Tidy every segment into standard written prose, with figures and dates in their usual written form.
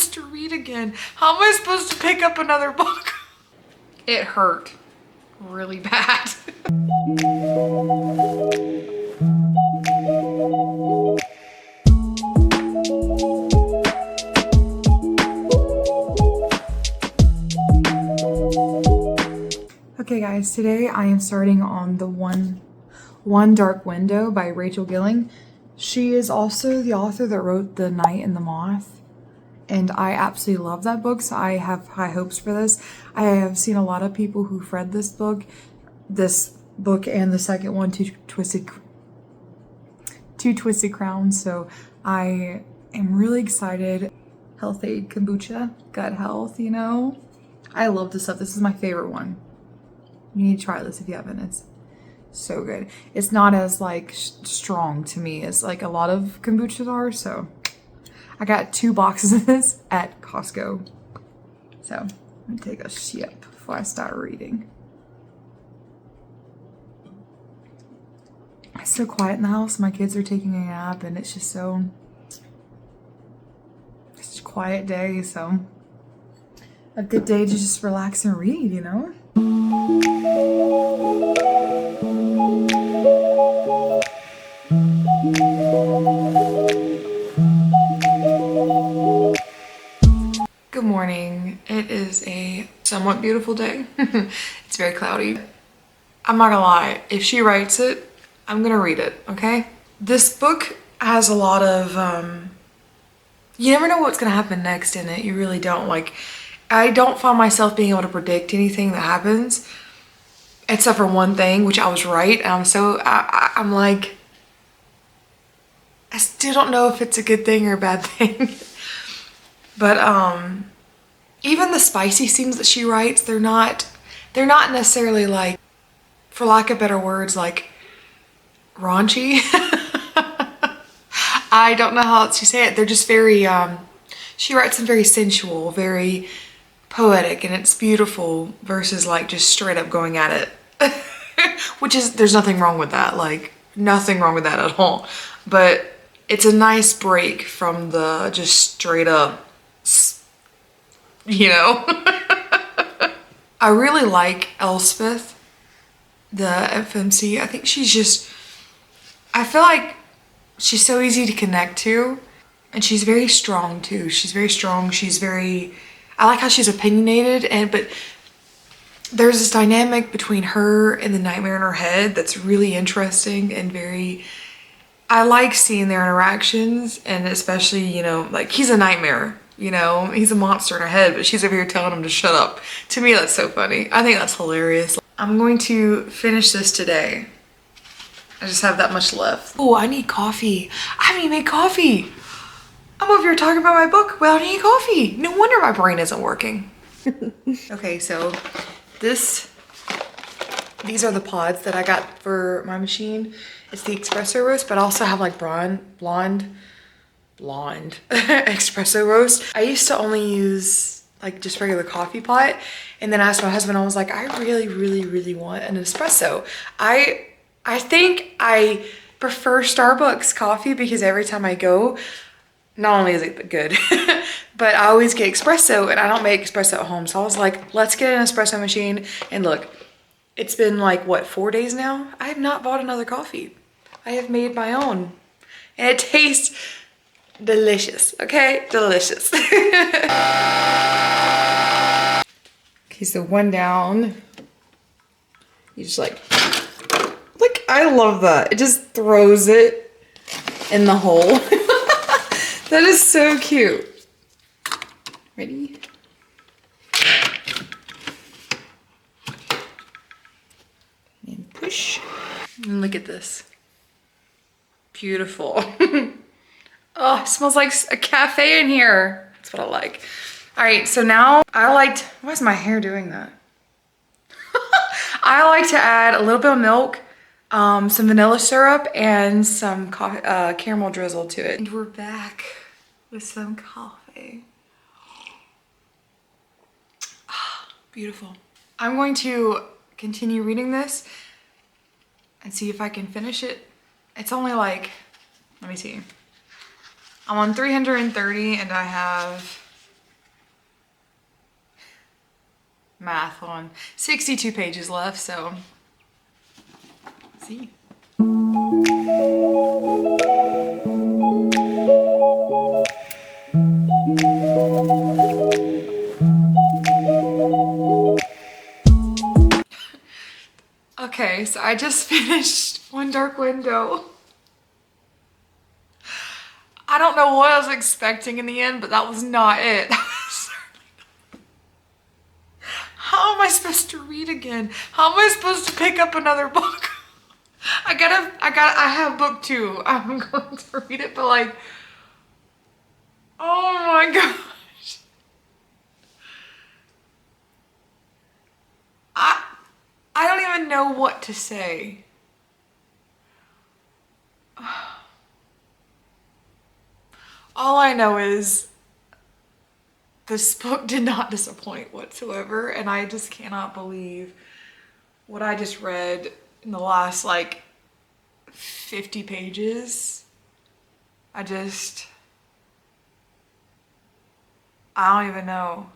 supposed to read again? How am I supposed to pick up another book? It hurt really bad. Okay guys, today I am starting on the One Dark Window by Rachel Gilling. She is also the author that wrote The Night and the Moth, and I absolutely love that book, so I have high hopes for this. I have seen a lot of people who've read this book and the second one, Two Twisted Crowns, so I am really excited. Health Aid Kombucha, gut health, you know? I love this stuff. This is my favorite one. You need to try this if you haven't. It's so good. It's not as like strong to me as like a lot of kombuchas are, so I got 2 boxes of this at Costco. So I'm gonna take a sip before I start reading. It's so quiet in the house. My kids are taking a nap and it's just a quiet day, so a good day to just relax and read, you know? Good morning. It is a somewhat beautiful day. It's very cloudy. I'm not gonna lie, if she writes it, I'm gonna read it, okay? This book has a lot of, you never know what's gonna happen next in it. You really don't. Like, I don't find myself being able to predict anything that happens, except for one thing, which I was right. And I'm like, I still don't know if it's a good thing or a bad thing. But even the spicy scenes that she writes, they're not necessarily like, for lack of better words, like raunchy. I don't know how else to say it. They're just very, she writes them very sensual, very poetic, and it's beautiful versus like just straight up going at it. Which is, there's nothing wrong with that, like nothing wrong with that at all. But it's a nice break from the just straight up, you know? I really like Elspeth, the FMC. I think she's just, I feel like she's so easy to connect to, and she's very strong too. She's very strong. She's very, I like how she's opinionated, but there's this dynamic between her and the nightmare in her head that's really interesting and very, I like seeing their interactions, and especially, you know, like he's a nightmare, you know, he's a monster in her head, but she's over here telling him to shut up. To me, that's so funny. I think that's hilarious. I'm going to finish this today. I just have that much left. Oh, I need coffee. I haven't even made coffee. I'm over here talking about my book without any coffee. No wonder my brain isn't working. Okay, so these are the pods that I got for my machine. It's the espresso roast, but I also have like blonde espresso roast. I used to only use like just regular coffee pot. And then I asked my husband, I was like, I really, really, really want an espresso. I think I prefer Starbucks coffee because every time I go, not only is it good, but I always get espresso, and I don't make espresso at home. So I was like, let's get an espresso machine. And look, it's been like, what, 4 days now? I have not bought another coffee. I have made my own. And it tastes delicious, okay? Delicious. Okay, so one down. You just like, look, I love that. It just throws it in the hole. That is so cute. Ready? And push. And look at this. Beautiful. Oh, it smells like a cafe in here. That's what I like. All right, so now why is my hair doing that? I like to add a little bit of milk, some vanilla syrup, and some caramel drizzle to it. And we're back with some coffee. Ah, beautiful. I'm going to continue reading this and see if I can finish it. It's only like, let me see. I'm on 330 and I have math on 62 pages left, so see. Okay, so I just finished One Dark Window. I don't know what I was expecting in the end, but that was not it. How am I supposed to read again? How am I supposed to pick up another book? I have book 2. I'm going to read it, but like, oh my gosh. I don't even know what to say. All I know is this book did not disappoint whatsoever, and I just cannot believe what I just read in the last like 50 pages. I don't even know.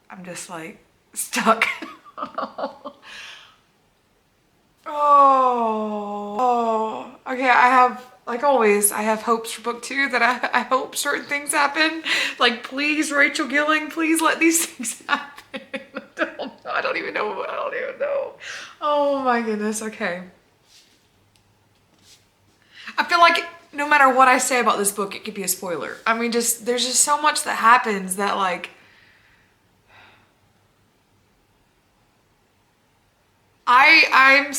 I'm just like stuck. Oh, okay. I have, like always, I have hopes for book 2 that I hope certain things happen. Like, please, Rachel Gilling, please let these things happen. I don't even know. I don't even know. Oh my goodness. Okay. I feel like no matter what I say about this book, it could be a spoiler. I mean, there's just so much that happens that like, I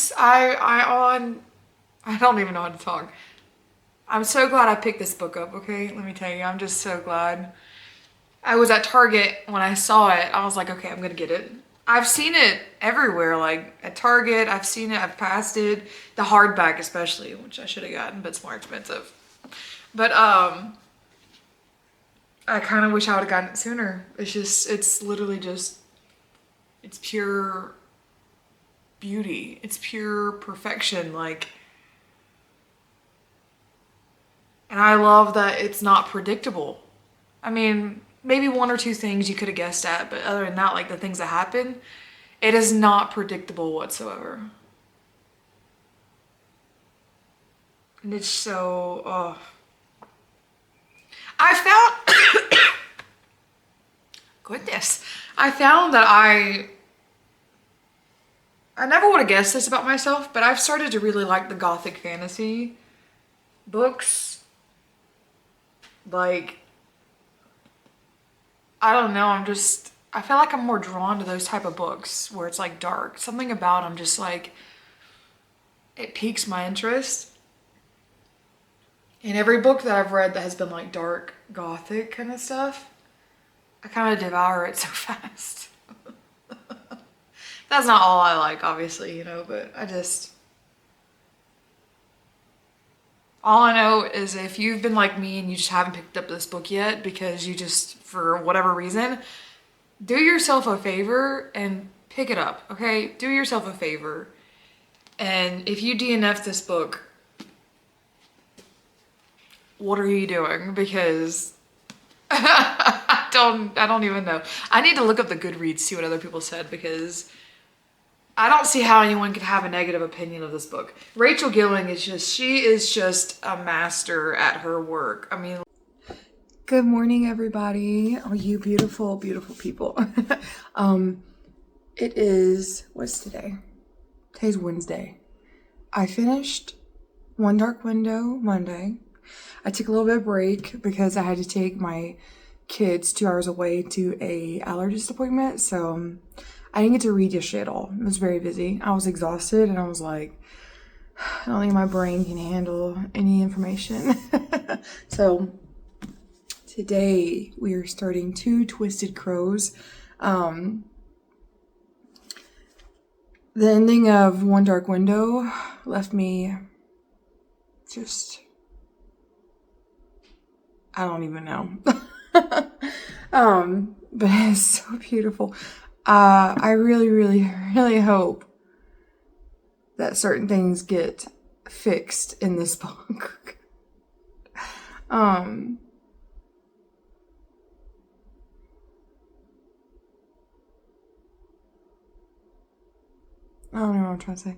don't even know how to talk. I'm so glad I picked this book up, okay? Let me tell you, I'm just so glad. I was at Target when I saw it. I was like, okay, I'm gonna get it. I've seen it everywhere, like at Target, I've seen it, I've passed it. The hardback especially, which I should have gotten, but it's more expensive. But I kind of wish I would have gotten it sooner. It's literally just, it's pure beauty. It's pure perfection, like. And I love that it's not predictable. I mean, maybe 1 or 2 things you could have guessed at, but other than that, like the things that happen, it is not predictable whatsoever. And it's so, oh. I found, goodness, I found that I never would have guessed this about myself, but I've started to really like the gothic fantasy books. Like, I don't know, I feel like I'm more drawn to those type of books where it's like dark. Something about them just like, it piques my interest. And every book that I've read that has been like dark, gothic kind of stuff, I kind of devour it so fast. That's not all I like, obviously, you know, but all I know is if you've been like me and you just haven't picked up this book yet because you just, for whatever reason, do yourself a favor and pick it up, okay? Do yourself a favor. And if you DNF this book, what are you doing? Because I don't even know. I need to look up the Goodreads, see what other people said, because I don't see how anyone could have a negative opinion of this book. Rachel Gilling she is just a master at her work. I mean, good morning, everybody. Oh, you beautiful, beautiful people. It is, what's today? Today's Wednesday. I finished One Dark Window Monday. I took a little bit of break because I had to take my kids 2 hours away to a allergist appointment, so I didn't get to read yesterday at all. It was very busy. I was exhausted and I was like, I don't think my brain can handle any information. So today we are starting 2 Twisted Crows. The ending of One Dark Window left me just, I don't even know. But it's so beautiful. I really, really, really hope that certain things get fixed in this book. I don't know what I'm trying to say.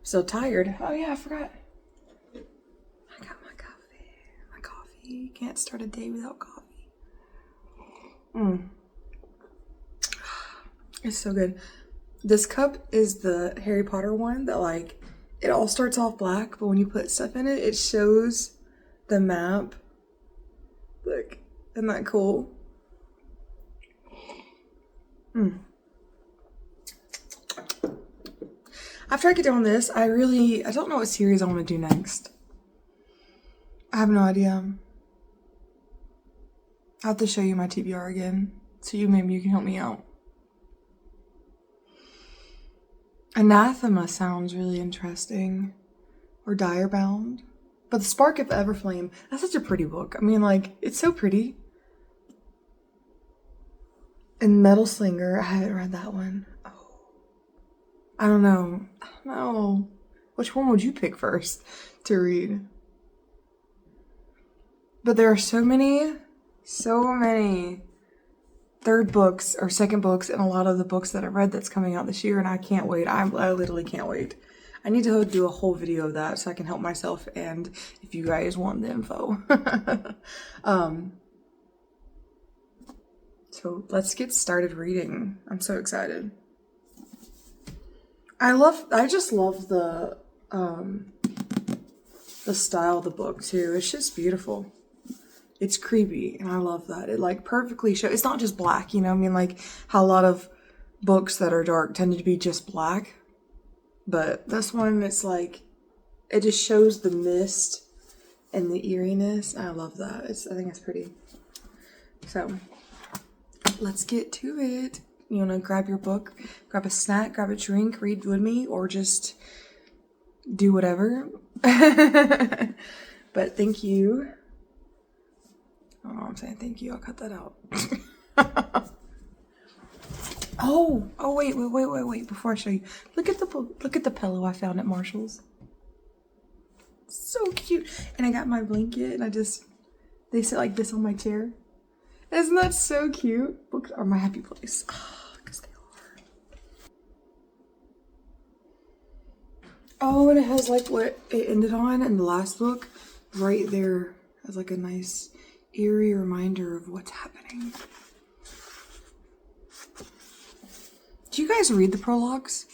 So tired. Oh yeah, I forgot. I got my coffee. My coffee. Can't start a day without coffee. It's so good. This cup is the Harry Potter one that like, it all starts off black, but when you put stuff in it, it shows the map. Look, isn't that cool? After I get done with this, I don't know what series I want to do next. I have no idea. I'll have to show you my TBR again, so maybe you can help me out. Anathema sounds really interesting. Or Direbound. But The Spark of Everflame, that's such a pretty book. I mean, like, it's so pretty. And Metal Slinger, I haven't read that one. Oh. I don't know. Which one would you pick first to read? But there are so many third books or second books in a lot of the books that I've read that's coming out this year, and I can't wait. I literally can't wait. I need to do a whole video of that so I can help myself and if you guys want the info. So let's get started reading. I'm so excited. I just love the style of the book too. It's just beautiful. It's creepy and I love that. It like perfectly shows, it's not just black, you know what I mean? Like how a lot of books that are dark tend to be just black. But this one, it's like, it just shows the mist and the eeriness. I love that. I think it's pretty. So let's get to it. You want to grab your book, grab a snack, grab a drink, read with me, or just do whatever. But thank you. I don't know what I'm saying. Thank you. I'll cut that out. Oh, wait. Before I show you. Look at the pillow I found at Marshall's. So cute. And I got my blanket and they sit like this on my chair. Isn't that so cute? Books are my happy place. Because they are. Oh, and it has like what it ended on in the last book. Right there as like a nice eerie reminder of what's happening. Do you guys read the prologues?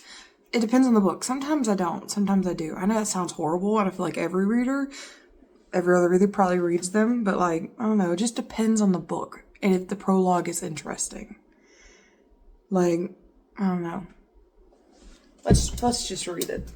It depends on the book. Sometimes I don't. Sometimes I do. I know that sounds horrible, and I feel like every other reader probably reads them, but like, I don't know. It just depends on the book and if the prologue is interesting. Like, I don't know. Let's just read it.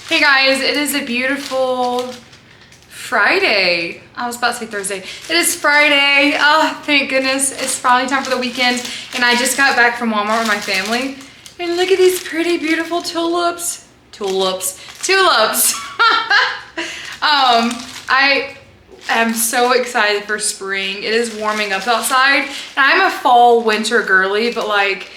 Hey guys, it is a beautiful Friday. I was about to say Thursday. It is Friday. Oh, thank goodness. It's finally time for the weekend. And I just got back from Walmart with my family. And look at these pretty, beautiful tulips. I am so excited for spring. It is warming up outside. And I'm a fall winter girly, but like,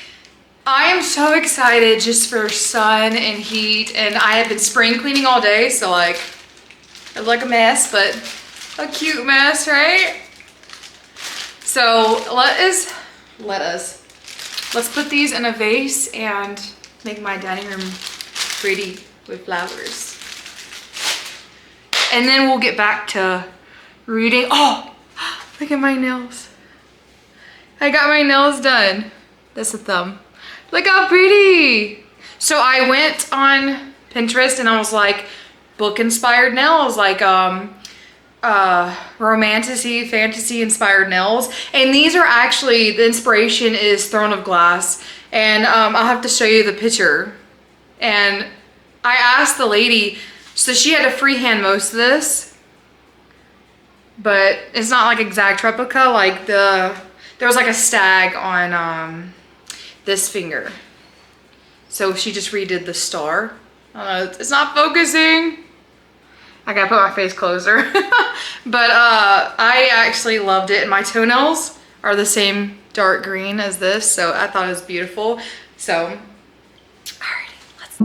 I am so excited just for sun and heat, and I have been spring cleaning all day, so like, I look like a mess, but a cute mess, right? So let's put these in a vase and make my dining room pretty with flowers. And then we'll get back to reading. Oh, look at my nails. I got my nails done. That's a thumb. Look how pretty. So I went on Pinterest and I was like, book inspired nails, like romantasy, fantasy inspired nails. And these are actually, the inspiration is Throne of Glass. And I'll have to show you the picture. And I asked the lady, so she had to freehand most of this, but it's not like exact replica. Like there was like a stag on this finger. So she just redid the star. I don't know, it's not focusing. I gotta put my face closer. But I actually loved it. And my toenails are the same dark green as this, so I thought it was beautiful. So, alrighty, let's.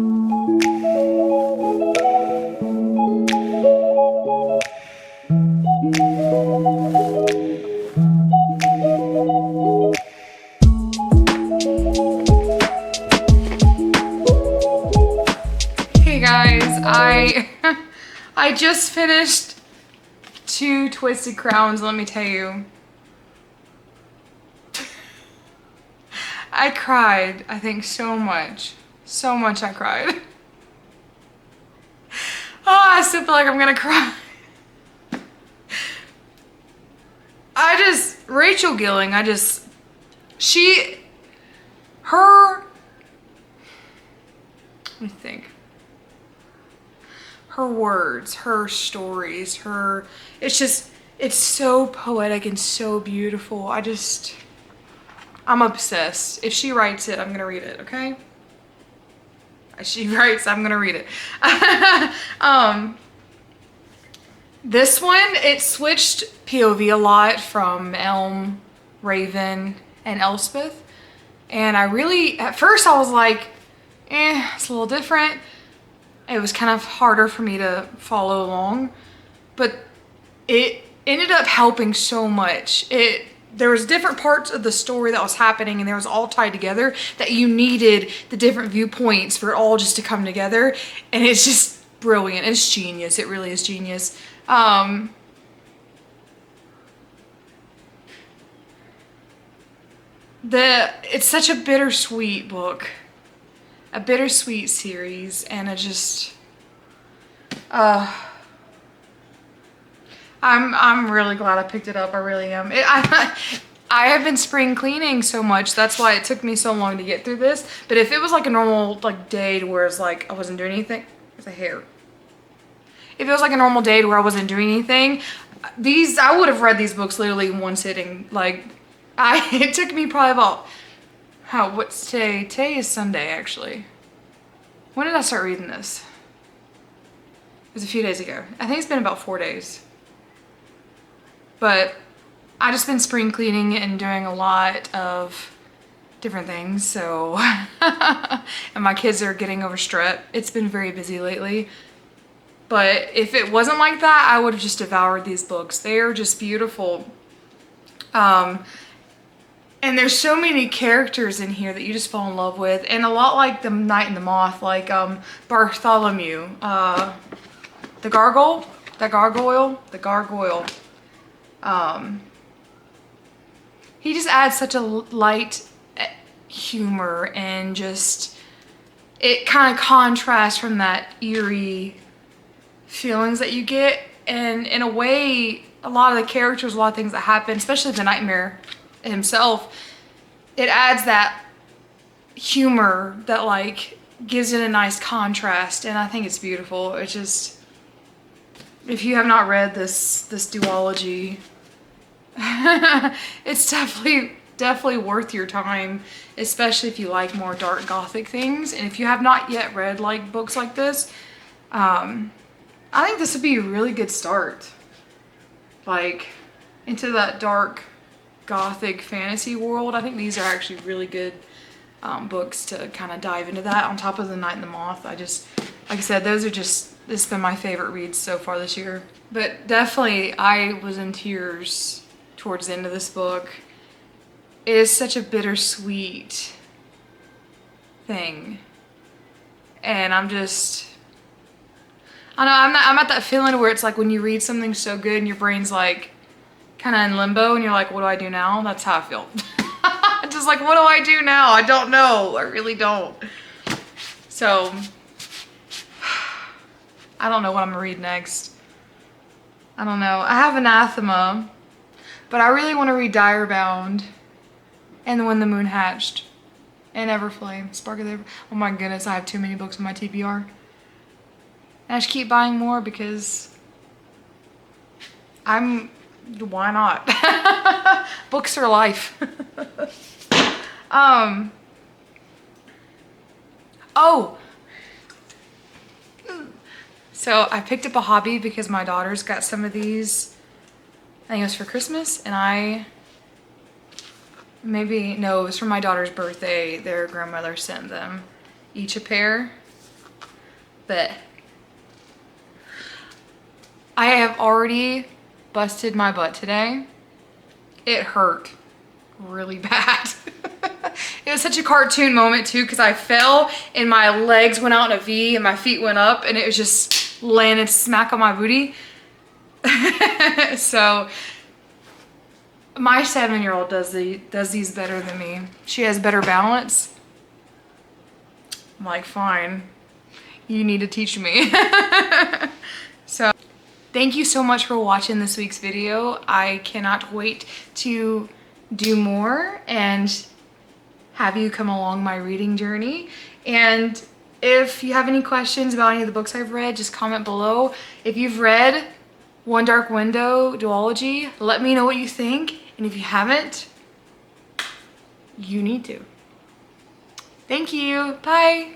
Hey guys, I just finished 2 Twisted Crowns, let me tell you. I cried, I think so much I cried. Oh, I still feel like I'm gonna cry. Rachel Gilling, let me think. Her words, her stories, it's so poetic and so beautiful. I'm obsessed. If she writes it, I'm gonna read it, okay? She writes, I'm gonna read it. This one, it switched POV a lot from Elm, Raven, and Elspeth. And at first I was like, it's a little different. It was kind of harder for me to follow along, but it ended up helping so much. There was different parts of the story that was happening and they was all tied together that you needed the different viewpoints for it all just to come together. And it's just brilliant. It's genius. It really is genius. It's such a bittersweet book, a bittersweet series, and I'm really glad I picked it up. I really am. I have been spring cleaning so much. That's why it took me so long to get through this. But if it was like a normal day to where it's like I wasn't doing anything, it's a hair. If it was like a normal day to where I wasn't doing anything, I would have read these books literally in one sitting. It took me probably about, what's today? Today is Sunday, actually. When did I start reading this? It was a few days ago. I think it's been about 4 days. But I just been spring cleaning and doing a lot of different things, so. And my kids are getting over strep. It's been very busy lately. But if it wasn't like that, I would have just devoured these books. They are just beautiful. And there's so many characters in here that you just fall in love with. And a lot like The Night and the Moth, like Bartholomew, the gargoyle. He just adds such a light humor and just, it kind of contrasts from that eerie feelings that you get. And in a way, a lot of the characters, a lot of things that happen, especially the nightmare himself, it adds that humor that gives it a nice contrast, and I think it's beautiful. It's just, if you have not read this duology, it's definitely worth your time, especially if you like more dark gothic things. And if you have not yet read books like this, I think this would be a really good start, into that dark gothic fantasy world. I think these are actually really good books to kind of dive into that, on top of The Night and the Moth. Like I said, this has been my favorite reads so far this year. But definitely, I was in tears towards the end of this book. It is such a bittersweet thing. And I don't know, I'm at that feeling where it's like when you read something so good and your brain's kind of in limbo and you're like, what do I do now? That's how I feel. Just what do I do now? I don't know. I really don't. So, I don't know what I'm gonna read next. I don't know. I have Anathema, but I really want to read Direbound and When the Moon Hatched and Everflame, Spark of the Ever. Oh my goodness, I have too many books in my TBR. And I just keep buying more because why not? Books are life. So I picked up a hobby because my daughter's got some of these. I think it was for Christmas, and no, it was for my daughter's birthday. Their grandmother sent them each a pair. But I have already busted my butt today. It hurt really bad. It was such a cartoon moment too, because I fell and my legs went out in a V and my feet went up and it was just landed smack on my booty. So my 7-year-old does these better than me. She has better balance. I'm like, fine, you need to teach me. So thank you so much for watching this week's video. I cannot wait to do more and have you come along my reading journey. And if you have any questions about any of the books I've read, just comment below. If you've read One Dark Window Duology, let me know what you think. And if you haven't, you need to. Thank you. Bye.